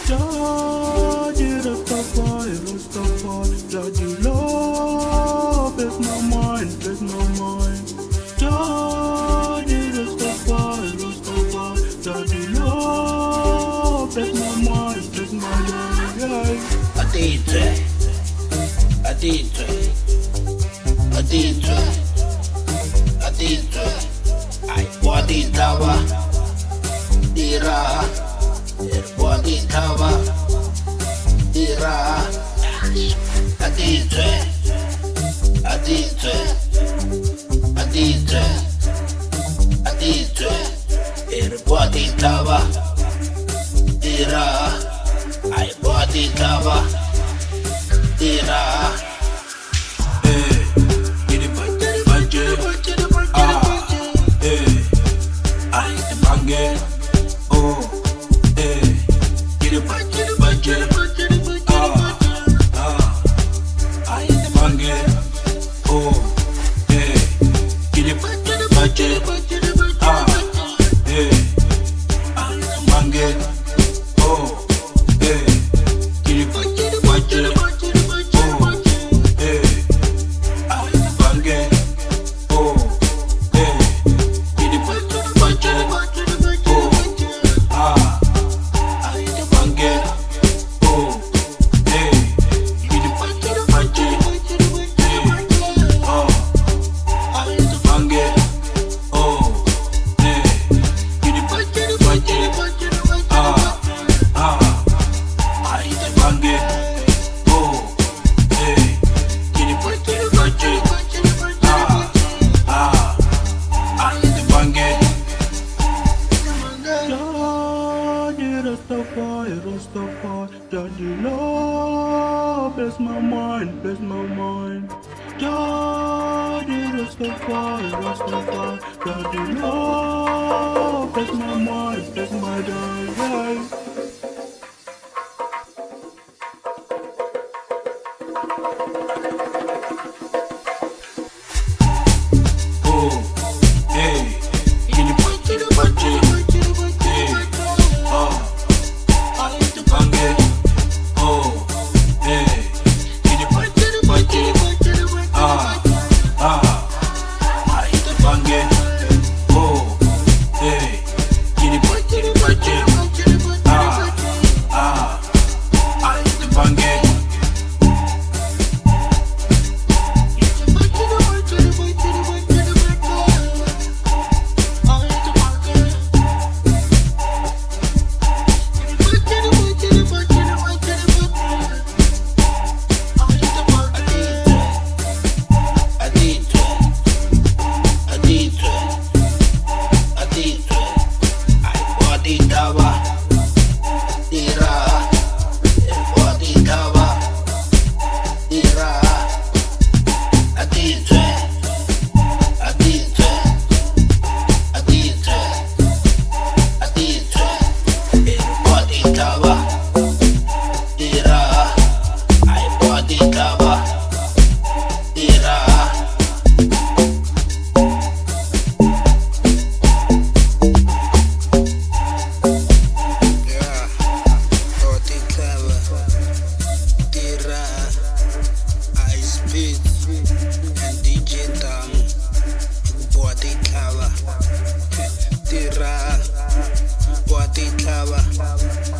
Daddy Rastafari, Rastafari, Daddy love, bless my mind, bless my mind. Daddy Rastafari, Rastafari, Daddy love, bless my mind, bless my mind. Aditwe, Aditwe, Aditwe, Aditwe. Ay, body tawa, dira. Body tawa, dira. Aditwe, Aditwe, Aditwe, Aditwe. Body tawa, dira. Ay, body tawa, dira. Rastafari, Rastafari, Daddy love, bless my mind, bless my mind. Daddy Rastafari, Rastafari, Daddy love, bless my mind, bless my mind. Tira, body cover.